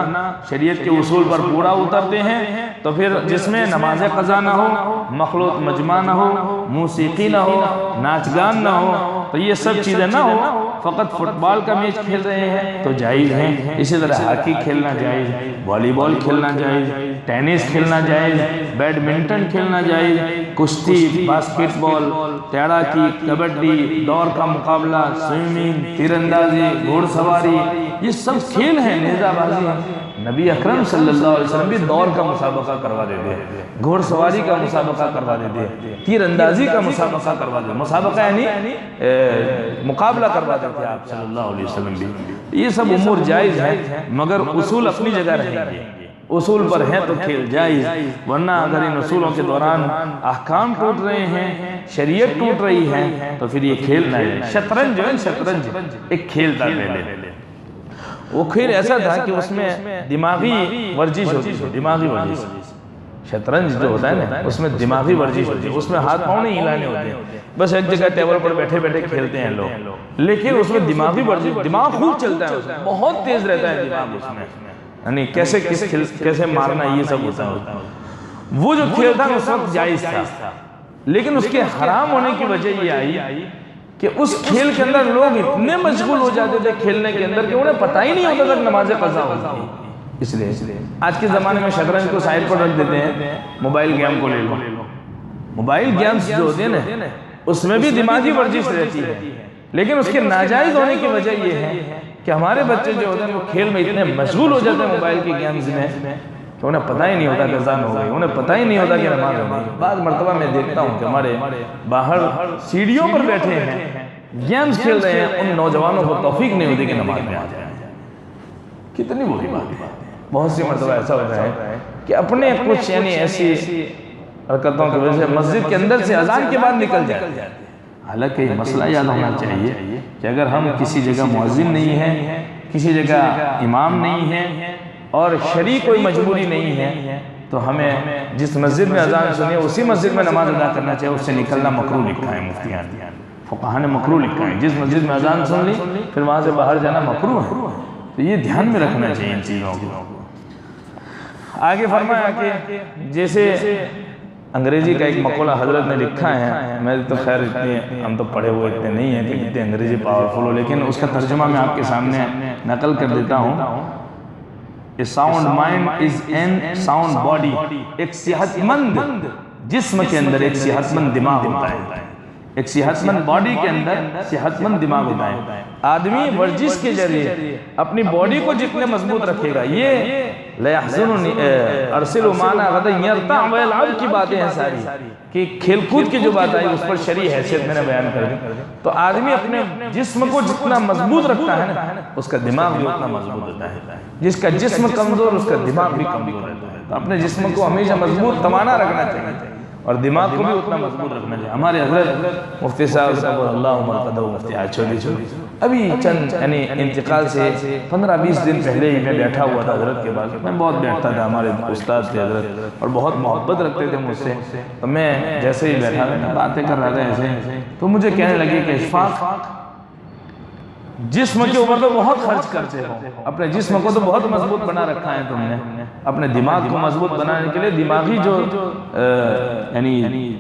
شریعت کے اصول پر پورا اترتے ہیں تو پھر جس میں نماز قضا نہ ہو، مخلوط مجمع نہ ہو، موسیقی نہ ہو، ناچ گان نہ ہو، تو یہ سب چیزیں نہ ہو، فقط فٹ بال کا میچ کھیل رہے ہیں تو جائز ہیں۔ اسی طرح ہاکی کھیلنا جائز، والی بال کھیلنا جائز، ٹینس کھیلنا جائز، بیڈمنٹن کھیلنا جائز، کشتی، باسکٹ بال، تیراکی، کبڈی، دوڑ کا مقابلہ، سوئمنگ، تیر اندازی، گھوڑ سواری، یہ سب کھیل ہیں، نیزہ بازی ہیں۔ نبی اکرم صلی اللہ علیہ وسلم بھی دوڑ کا مسابقہ کروا دیتے ہیں، گھوڑ سواری کا مسابقہ کروا دیتے ہیں، تیر اندازی کا مسابقہ کروا دیتے ہیں، مسابقہ یعنی مقابلہ کروا دیتے ہیں آپ صلی اللہ علیہ وسلم بھی۔ یہ سب امور جائز ہیں مگر اصول اپنی جگہ رہیں گے، اصول پر ہیں تو کھیل جائز، ورنہ اگر ان اصولوں کے دوران احکام ٹوٹ رہے ہیں، شریعت ٹوٹ رہی ہے تو پھر یہ کھیل نہ ہے۔ شطرنج جو ہے، شطرنج ایک کھیل تھا پہلے، وہ کھیل ایسا تھا کہ اس میں دماغی ورزش ہوتی ہے، دماغی ورزش۔ شطرنج جو ہوتا ہے نا اس میں دماغی ورزش ہوتی ہے، اس میں ہاتھ پاؤں نہیں ہلانے ہوتے ہیں، بس ایک جگہ ٹیبل پر بیٹھے بیٹھے کھیلتے ہیں لوگ، لیکن اس میں دماغی ورزش، دماغ خوب چلتا ہے، اس میں بہت تیز رہتا ہے دماغ اس میں، یعنی کیسے مارنا یہ سب ہوتا ہے۔ وہ جو کھیل تھا اس وقت جائز تھا، لیکن اس کے حرام ہونے کی وجہ یہ آئی کہ اس کھیل کے اندر لوگ اتنے مشغول ہو جاتے تھے کھیلنے کے اندر کہ انہیں پتہ ہی نہیں ہوتا تک نماز قضا ہوتی۔ اس لیے آج کے زمانے میں شطرنج کو سائڈ پر رکھ دیتے ہیں، موبائل گیم کو لے لو، موبائل گیمز جو ہوتے ہیں نا اس میں بھی دماغی ورزش رہتی ہے، لیکن اس کے ناجائز ہونے کی وجہ یہ ہے کہ ہمارے بچے جو ہوتے ہیں وہ کھیل میں اتنے مشغول ہو جاتے ہیں موبائل کی گیمز میں کہ انہیں پتہ ہی نہیں ہوتا کہ اذان ہو گئی، انہیں پتہ ہی نہیں ہوتا کہ نماز ہو گئی۔ بعض مرتبہ میں دیکھتا ہوں کہ ہمارے باہر سیڑھیوں پر بیٹھے ہیں گیمز کھیل رہے ہیں، ان نوجوانوں کو توفیق نہیں ہوتی کہ نماز میں آ جائیں۔ کتنی بری بات ہے۔ بہت سی مرتبہ ایسا ہوتا ہے کہ اپنے کچھ یعنی ایسی حرکتوں کی وجہ سے مسجد کے اندر سے اذان کے بعد نکل جائے۔ حالانکہ یہ مسئلہ یاد ہونا چاہیے کہ اگر ہم کسی جگہ مؤذن نہیں ہے، کسی جگہ امام نہیں ہے اور شرعی کوئی مجبوری نہیں ہے تو ہمیں جس مسجد میں اذان سنی ہے اسی مسجد میں نماز ادا کرنا چاہیے، اس سے نکلنا مکروہ لکھا ہے مفتیان فقہاء نے مکروہ لکھا ہے۔ جس مسجد میں اذان سن لی پھر وہاں سے باہر جانا مکروہ ہے، تو یہ دھیان میں رکھنا چاہیے ان چیزوں کو۔ آگے فرمایا کہ جیسے انگریزی کا ایک مقولہ حضرت نے لکھا ہے، میں تو خیر اتنے ہم تو پڑھے ہوئے اتنے نہیں ہیں کہ اتنے انگریزی پاورفل ہو، لیکن اس کا ترجمہ میں آپ کے سامنے نقل کر دیتا ہوں۔ A sound mind is an sound body، ایک صحت مند جسم کے اندر ایک صحت مند دماغ ہوتا ہے، ایک صحت مند باڈی کے اندر صحت مند دماغ ہوتا ہے۔ آدمی ورزش کے ذریعے اپنی باڈی کو جتنے مضبوط رکھے گا، یہ لَيَحْزُنُنِي أَرْسِلُ مَعَنَا غَدًا يَرْتَعْ وَيَلْعَبْ کی باتیں ہیں ساری، کہ کھیل کود کی جو بات آئی اس پر شرعی حیثیت میں نے بیان کر دی۔ تو آدمی اپنے جسم کو جتنا مضبوط رکھتا ہے نا اس کا دماغ بھی اتنا مضبوط ہوتا ہے، جس کا جسم کمزور اس کا دماغ بھی کمزور رہتا ہے۔ تو اپنے جسم کو ہمیشہ مضبوط توانا رکھنا چاہیے اور دماغ کو بھی اتنا مضبوط رکھنا چاہیے۔ ہمارے حضرت مفتی صاحب اللہ مرقدہ مفتی آج چھوٹی ابھی چند یعنی انتقال سے 15-20 دن پہلے ہی میں بیٹھا ہوا تھا حضرت کے پاس، میں بہت بیٹھتا تھا، ہمارے استاد تھے حضرت اور بہت محبت رکھتے تھے مجھ سے، تو میں جیسے ہی بیٹھا تھا باتیں کر رہا تھا ایسے، تو مجھے کہنے لگے کہ اشفاق جسم کے اوپر تو بہت خرچ کرتے ہو، اپنے جسم کو تو بہت مضبوط بنا رکھا ہے تم نے، اپنے دماغ کو مضبوط بنانے کے لیے دماغی جو یعنی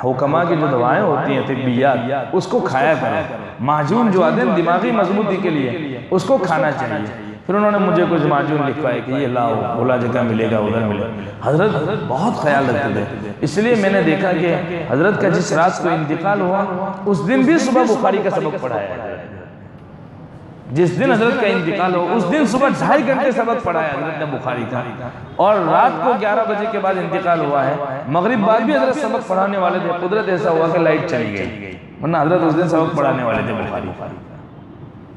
حکماء کی جو دوائیں ہوتی ہیں طبیات اس کو کھایا کرو، معجون جو آتے ہیں دماغی مضبوطی کے لیے اس کو کھانا چاہیے۔ پھر انہوں نے مجھے کچھ معجون لکھوائے کہ یہ لاؤ، بولا جگہ ملے گا ادھر ملے گا۔ حضرت بہت خیال رکھتے تھے، اس لیے میں نے دیکھا کہ حضرت کا جس رات کو انتقال ہوا اس دن بھی صبح بخاری کا سبق پڑھایا ہے، جس دن حضرت کا انتقال ہو اس دن صبح 2.5 گھنٹے سبق پڑھایا حضرت نے بخاری کا، اور رات کو 11 بجے کے بعد انتقال ہوا ہے، مغرب بعد بھی حضرت سبق پڑھانے والے تھے، قدرت ایسا ہوا کہ لائٹ چلی گئی، ورنہ حضرت اس دن سبق پڑھانے والے تھے بخاری۔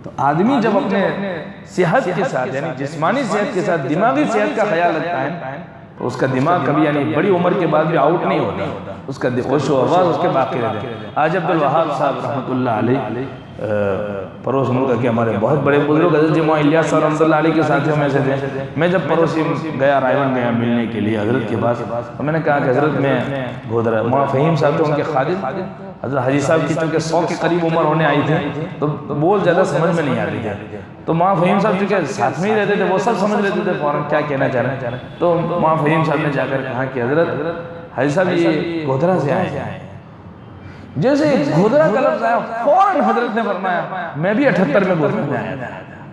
تو آدمی جب اپنے صحت کے ساتھ یعنی جسمانی صحت کے ساتھ دماغی صحت کا خیال رکھتا ہے تو اس کا دماغ کبھی یعنی بڑی عمر کے بعد بھی آؤٹ نہیں ہوتا، اس کا خوش و حواس اس کے باقی رہتے ہیں۔ آج عبدالوہاب صاحب رحمۃ اللہ علیہ پڑوس ملک کے ہمارے بہت بڑے بزرگ حضرت جی مولانا الیاس صاحب رحمۃ اللہ علیہ کے ساتھیوں میں سے تھے۔ میں جب پڑوسی گیا رائے گیا ملنے کے لیے حضرت کے پاس، تو میں نے کہا کہ حضرت میں گودرا مولانا فہیم صاحب تھے ان کے خادم، حضرت حاجی صاحب کی چونکہ 100 کے قریب عمر ہونے آئی تھی تو بول زیادہ سمجھ میں نہیں آتی تھی، تو مولانا فہیم صاحب چونکہ ساتھ میں ہی رہتے تھے وہ سب سمجھ لیتے تھے فوراً کیا کہنا چاہ رہے ہیں۔ تو مولانا فہیم صاحب نے جا کر کہا کہ حضرت حاجی صاحب یہ گودرا سے آئے ہیں، جیسے گودرا کا لفظ آیا فوراً حضرت نے فرمایا میں بھی 78 میں گودرا میں آیا تھا،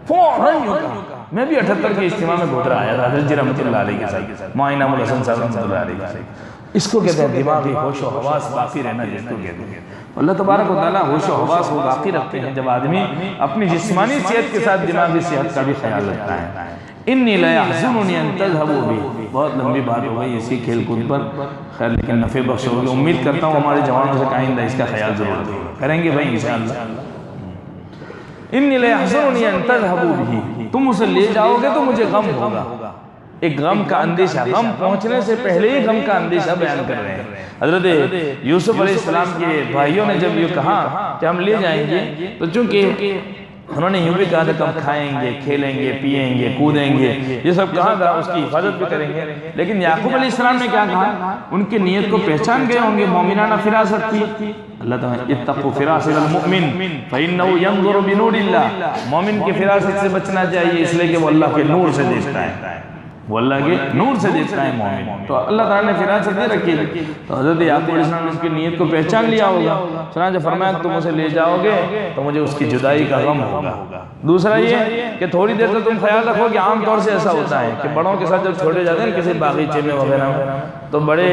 فوراً یوں کہا میں بھی 78 کے اجتماع میں گودرا آیا تھا حضرت جی رحمۃ اللہ علیہ کے ساتھ، مولانا انعام الحسن صاحب رحمۃ اللہ علیہ کے ساتھ۔ اس کو کہتے ہیں دماغی ہوش و حواس باقی رہنا، جس کو کہتے ہیں اللہ تبارک و تعالیٰ ہوش و حواس کو باقی رکھتے ہیں جب آدمی اپنی جسمانی صحت کے ساتھ دماغی صحت کا بھی خیال رکھتا ہے۔ انی لیحزننی ان تذهبوا بی، بہت لمبی بات ہو گئی اسی کھیل کود پر، خیر لیکن نفع بخش ہوگی، امید کرتا ہوں ہمارے جوانوں سے آئندہ اس کا خیال ضرور کریں گے بھائی انشاءاللہ۔ انی لیحزننی ان تذهبوا بی، تم اسے لے جاؤ گے تو مجھے غم ہوگا، ایک غم کا اندیشہ، غم پہنچنے سے پہلے ہی غم کا اندیشہ بیان کر رہے ہیں۔ حضرت یوسف علیہ السلام کے بھائیوں نے جب یہ کہا کہ ہم لے جائیں گے تو چونکہ انہوں نے یوں بھی کہا تھا کہ ہم کھائیں گے، کھیلیں گے، پیئیں گے، کودیں گے، یہ سب کہا تھا، اس کی حفاظت بھی کریں گے. لیکن یعقوب علیہ السلام نے کیا کہا؟ ان کی نیت کو پہچان گئے ہوں گے، مومنانہ فراست تھی. اللہ تعالیٰ اتقوا فراست المؤمن فإنه ينظر بنور اللہ، مومن کی فراست سے بچنا چاہیے اس لیے کہ وہ اللہ کے نور سے دیکھتا ہے، وہ اللہ کے نور سے دیکھتا ہے مومن. تو اللہ تعالیٰ نے فراست دے رکھی ہے. تو حضرت یعقوب علیہ السلام نے اس کی نیت کو پہچان لیا ہوگا، چنانچہ فرمایا تم اسے لے جاؤ گے تو مجھے اس کی جدائی کا غم ہوگا. دوسرا یہ کہ تھوڑی دیر تک تم خیال رکھو کہ عام طور سے ایسا ہوتا ہے کہ بڑوں کے ساتھ جب چھوڑے جاتے ہیں کسی باغیچے میں وغیرہ میں، تو بڑے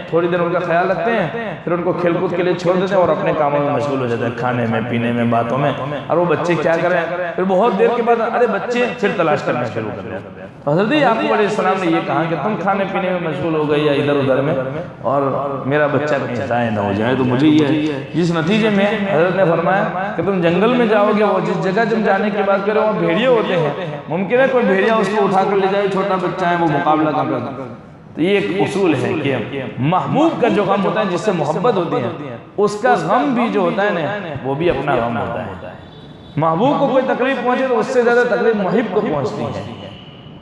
تھوڑی دیر ان کا خیال رکھتے ہیں، پھر ان کو کھیل کود کے لیے چھوڑ دیتے ہیں اور اپنے کاموں میں مشغول ہو جاتے ہیں، کھانے میں، پینے میں، باتوں میں. اور وہ بچے کیا کریں، پھر بہت دیر کے بعد ارے بچے پھر تلاش کرنا شروع کر دیا. تو حضرت یعقوب علیہ السلام نے یہ کہا کہ تم کھانے پینے میں مشغول ہو گئے یا ادھر ادھر میں، اور میرا بچہ کہیں ضائع نہ ہو جائے. تو مجھے یہ جس نتیجے میں حضرت نے فرمایا کہ تم جنگل میں جاؤ گے، وہ جس جگہ تم جانے کی بات کرو وہاں بھیڑیے ہوتے ہیں، ممکن ہے کوئی بھیڑیا اس کو اٹھا کر لے جائے، چھوٹا بچہ ہے وہ مقابلہ کر رہا ہے. تو یہ ایک اصول ہے کہ محبوب کا جو غم ہوتا ہے، جس سے محبت ہوتی ہے، اس کا غم بھی جو ہوتا ہے نا وہ بھی اپنا غم ہوتا ہے. محبوب کو کوئی تکلیف پہنچے تو اس سے زیادہ تکلیف محب کو پہنچتی ہے.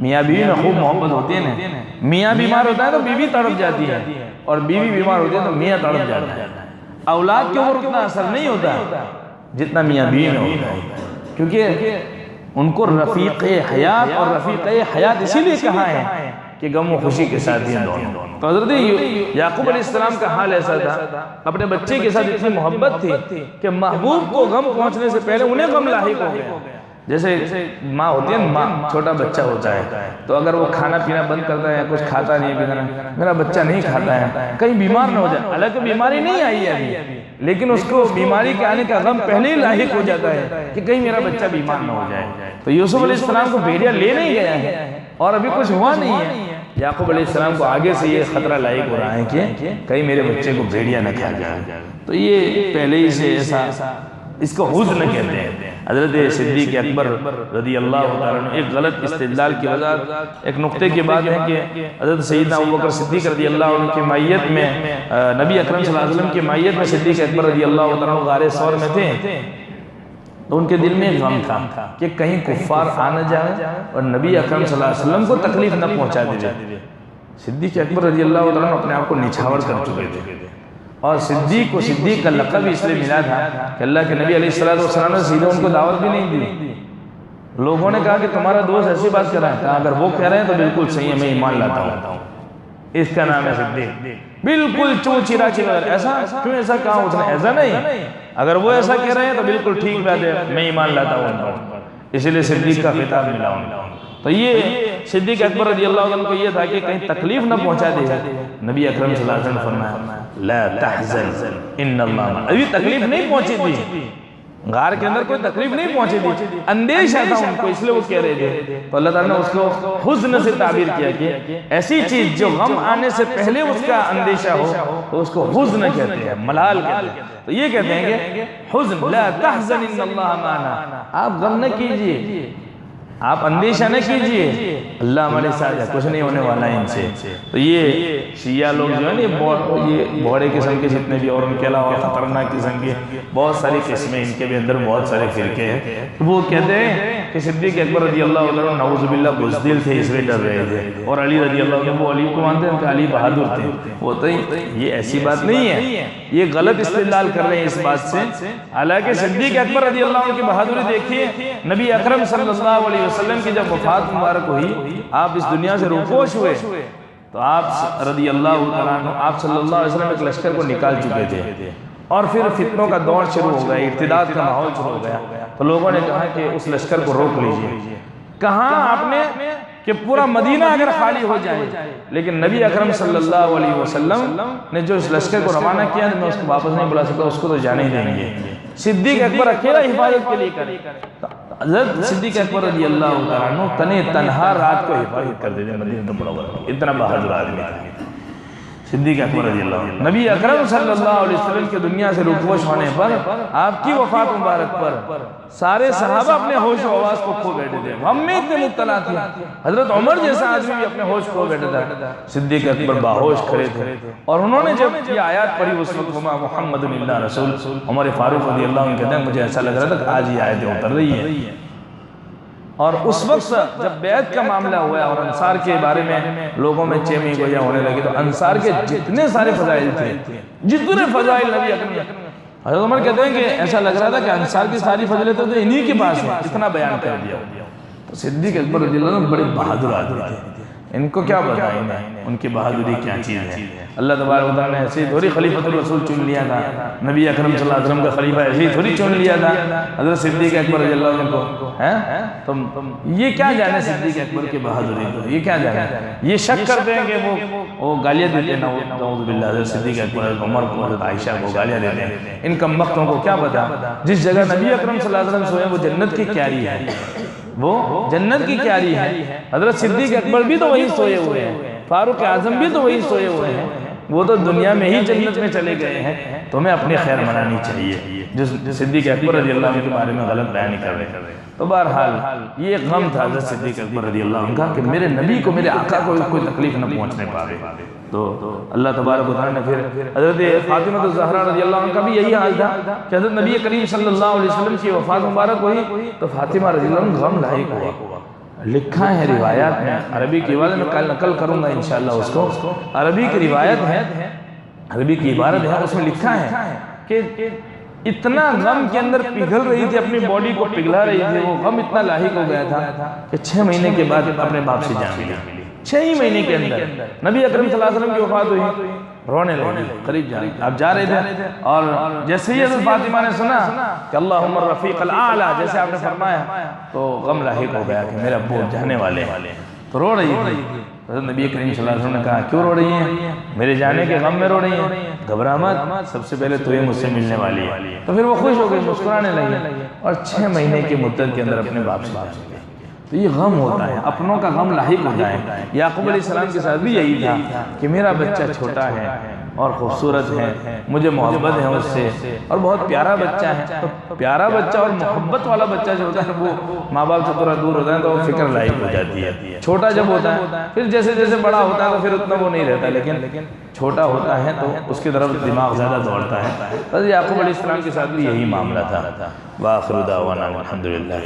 میاں بیوی میں خوب محبت ہوتی ہے نا، میاں بیمار ہوتا ہے تو بیوی تڑپ جاتی ہے، اور بیوی بیمار ہوتی ہے تو میاں تڑپ جاتا ہے. اولاد کے اوپر اتنا اثر نہیں ہوتا جتنا میاں بیوی میں ہوتا ہے، کیونکہ ان کو رفیق حیات اور رفیق حیات اسی لیے کہا ہے کہ غم و خوشی کے ساتھ ہیں دونوں. تو حضرت یعقوب علیہ السلام کا حال ایسا تھا، اپنے بچے کے ساتھ اتنی محبت تھی کہ محبوب کو غم پہنچنے سے پہلے انہیں غم لاحق ہو گیا. جیسے ماں ہوتی ہے، ماں چھوٹا بچہ ہوتا ہے تو اگر وہ کھانا پینا بند کرتا ہے، کچھ کھاتا نہیں ہے، میرا بچہ نہیں کھاتا ہے، کہیں بیمار نہ ہو جائے. حالانکہ بیماری نہیں آئی ہے ابھی، لیکن اس کو بیماری کے آنے کا غم پہلے ہی لاحق ہو جاتا ہے کہ کہیں میرا بچہ بیمار نہ ہو جائے. تو یوسف علیہ السلام کو بھیڑیا لے نہیں گیا ہے اور ابھی کچھ ہوا نہیں ہے. یعقوب علیہ السلام کو آگے سے یہ خطرہ لاحق ہو رہا ہے کہ کہیں میرے بچے کو بھیڑیا نہ کھا جائے. تو یہ پہلے ہی سے ایسا، اس کو حزن کہتے ہیں. حضرت صدیق اکبر رضی اللہ تعالیٰ عنہ ایک غلط استدلال کی وجہ ایک نقطے کی بات ہے کہ حضرت سیدنا ابوبکر صدیق رضی اللہ عنہ کی مائیت میں، نبی اکرم صلی اللہ علیہ وسلم کی مائیت میں صدیق اکبر رضی اللہ تعالیٰ عنہ غار ثور میں تھے، تو ان کے دل میں غم تھا کہ کہیں کفار آ نہ جائے اور نبی اکرم صلی اللہ علیہ وسلم کو تکلیف نہ پہنچا دے. صدیق اکبر رضی اللہ تعالیٰ عنہ اپنے آپ کو نچھاور کر چکے تھے، اور صدیق کو صدیق کا لقب اس لیے ملا تھا کہ اللہ کے نبی علیہ السلام نے سیدھے ان کو دعوت بھی نہیں دی. لوگوں نے کہا کہ تمہارا دوست ایسی بات کر رہا ہے، کہا اگر وہ کہہ رہے ہیں تو بالکل صحیح ہے، میں ایمان لاتا ہوں، اس کا نام ہے صدیق. بالکل چونچیرا کی وجہ ایسا کیوں، ایسا کہا اس نے، ایسا نہیں، اگر وہ ایسا کہہ رہے ہیں تو بالکل ٹھیک بات ہے، میں ایمان لاتا ہوں، اسی لیے صدیق کا خطاب ملا ہوں. تو یہ صدیق اکبر رضی اللہ عنہ کو یہ تھا کہ کہیں تکلیف نہ پہنچا دے. نبی اکرم صلی اللہ علیہ وسلم فرمایا لا تحزن ان اللہ، ابھی تکلیف نہیں پہنچی تھی، غار کے اندر کوئی تکلیف نہیں پہنچی تھی، اندیشہ تھا ان کو، اس لیے وہ کہہ رہے تھے. تو اللہ تعالیٰ نے اس کو حزن سے تعبیر کیا کہ ایسی چیز جو غم آنے سے پہلے اس کا اندیشہ ہو تو اس کو حزن کہتے ہیں، ملال کہتے ہیں. تو یہ کہتے ہیں کہ حزن، لا تحزن ان اللہ معنا، آپ غم نہ کیجئے، آپ اندیشہ نہ کیجئے، اللہ ہمارے ساتھ ہے، کچھ نہیں ہونے والا ہے ان سے. تو یہ شیعہ لوگ جو ہے یہ بھوڑے قسم کے جتنے بھی، اور ان کے علاوہ خطرناک قسم کے بہت ساری قسمیں، ان کے بھی اندر بہت سارے فرقے ہیں. وہ کہتے ہیں کہ صدیق اکبر رضی اللہ عنہ نعوذ باللہ بزدل تھے، اس لیے ڈر رہے تھے، اور علی رضی اللہ عنہ وہ علی کو مانتے ہیں کہ علی بہادر تھے. وہ تو یہ ایسی بات نہیں ہے، یہ غلط استدلال کر رہے ہیں اس بات سے. حالانکہ صدیق اکبر رضی اللہ عنہ کی بہادری دیکھیے، نبی اکرم صلی اللہ علیہ وسلم کی جب وفات مبارک ہوئی، آپ اس دنیا سے روپوش ہوئے، تو آپ رضی اللہ تعالیٰ عنہ، آپ صلی اللہ علیہ وسلم ایک لشکر کو نکال چکے تھے، اور پھر فتنوں کا دور شروع ہو گیا، ارتداد کا ماحول شروع ہو گیا. تو لوگوں نے کہا کہ اس لشکر کو روک لیجئے. کہاں آپ نے کہ پورا مدینہ اگر خالی ہو جائے، لیکن نبی اکرم صلی اللہ علیہ وسلم نے جو اس لشکر کو روانہ کیا، میں اس کو واپس نہیں بلا سکتا، اس کو تو جانے ہی دیں گے. صدیق اکبر اکیلا حفاظت کے لیے کرے. حضرت صدیق اکبر رضی اللہ تعالیٰ عنہ تنہا رات کو حفاظت کر دیتے مدینہ منورہ، اتنا بہادر آدمی تھا. صدیق اکبر رضی اللہ عنہ، نبی اکرم صلی اللہ علیہ وسلم کے دنیا سے روپوش ہونے پر، آپ کی وفات مبارک پر سارے صحابہ اپنے ہوش و حواس کو کھو بیٹھے تھے، ہم میں اتنے مبتلا تھے، حضرت عمر جیسا آدمی بھی اپنے ہوش کھو بیٹھا تھا، صدیق اکبر باہوش کھڑے تھے، اور انہوں نے جب یہ آیات پڑھی اس وقت وما محمد الا رسول، عمر فاروق رضی اللہ عنہ کہتے ہیں مجھے ایسا لگ رہا تھا کہ آج یہ آیتیں اتر رہی ہیں۔ اور اس وقت جب بیعت کا معاملہ ہوا اور انصار کے بارے میں لوگوں میں چیمی گویا ہونے لگی، تو انصار کے جتنے سارے فضائل تھے، جتنے فضائل نبی اکرم، حضرت عمر کہتے ہیں کہ ایسا لگ رہا تھا کہ انصار کی ساری فضیلتیں تو انہی کے پاس ہیں، اتنا بیان کر دیا۔ تو صدیق اکبر رضی اللہ عنہ بڑے بہادر آدمی تھے، ان کو کیا بتائیں میں ان کی بہادری کیا چیز ہے۔ اللہ تبارک و تعالیٰ نے ایسے ہی تھوڑی خلیفۃ الرسول چن لیا تھا، نبی اکرم صلی اللہ علیہ وسلم کا خلیفہ ایسے ہی تھوڑی چن لیا تھا حضرت صدیق اکبر رضی اللہ عنہ کو، تم یہ کیا جانے صدیق اکبر کی بہادری کو، یہ کیا جانے، یہ شک کرتے ہیں کہ وہ گالیاں دیتے ہیں، نعوذ باللہ، حضرت صدیق اکبر، عمر کو، حضرت عائشہ کو گالیاں دیتے ہیں، ان کم بختوں کو کیا پتا جس جگہ نبی اکرم صلی اللہ علیہ وسلم سوئے وہ جنت کی کیاری ہے، وہ جنت کی کیاری ہے۔ حضرت صدیق اکبر بھی تو وہی سوئے ہوئے ہیں، فاروق اعظم بھی تو وہی سوئے ہوئے ہیں، وہ تو دنیا میں ہی جنت میں چلے گئے ہیں، تمہیں اپنی خیر منانی چاہیے جو صدیق اکبر رضی اللہ عنہ کے بارے میں غلط بیان نہیں کر رہے۔ تو بہرحال یہ ایک غم تھا حضرت صدیق اکبر رضی اللہ عنہ کا کہ میرے نبی کو، میرے آقا کو کوئی تکلیف نہ پہنچنے پاوے۔ تو اللہ تبارک و تعالیٰ نے پھر حضرت فاطمہ الزہرا رضی اللہ عنہ کا بھی یہی حال تھا کہ حضرت نبی کریم صلی اللہ علیہ وسلم کی وفات مبارک ہوئی تو فاطمہ رضی اللہ عنہ غم لاحق ہوا۔ لکھا ہے روایات میں، عربی کی عبارت میں کل نقل کروں گا انشاءاللہ اس کو، عربی کی روایت ہے، عربی کی عبارت ہے، اس میں لکھا ہے کہ اتنا غم کے اندر پگھل رہی تھی، اپنی باڈی کو پگھلا رہی تھی، وہ غم اتنا لاحق ہو گیا تھا کہ 6 مہینے کے بعد اپنے باپ سے جان ملی، 6 ہی مہینے کے اندر نبی اکرم صلی اللہ علیہ وسلم کی وفات ہوئی، رونے لگے، قریب آپ جا رہے تھے، اور جیسے ہی حضرت فاطمہ نے سنا کہ اللہم الرفیق الاعلیٰ جیسے آپ نے فرمایا تو غم لاحق ہو گیا کہ میرے ابو جانے والے، تو رو رہی تھی۔ حضرت نبی کریم صلی اللہ علیہ وسلم نے کہا کیوں رو رہی ہیں، میرے جانے کے غم میں رو رہی ہیں، گھبرا مت، سب سے پہلے تو یہ مجھ سے ملنے والی ہے۔ تو پھر وہ خوش ہو گئی، مسکرانے لگی، اور 6 مہینے کی مدت کے اندر اپنے باپ سے بات کی۔ تو یہ غم ہوتا ہے، اپنوں کا غم لاحق ہو جائے۔ یعقوب علیہ السلام کے ساتھ بھی یہی تھا کہ میرا بچہ چھوٹا ہے اور خوبصورت ہے، مجھے محبت ہے اس سے، اور بہت پیارا بچہ ہے۔ تو پیارا بچہ اور محبت والا بچہ جو ہوتا ہے وہ ماں باپ سے تھوڑا دور ہوتا ہے تو وہ فکر لاحق ہو جاتی ہے۔ چھوٹا جب ہوتا ہے پھر جیسے جیسے بڑا ہوتا ہے تو پھر اتنا وہ نہیں رہتا، لیکن چھوٹا ہوتا ہے تو اس کی طرف دماغ زیادہ دوڑتا ہے۔ حضرت یعقوب علیہ السلام کے ساتھ بھی یہی معاملہ تھا۔ وآخر دعوانا الحمدللہ۔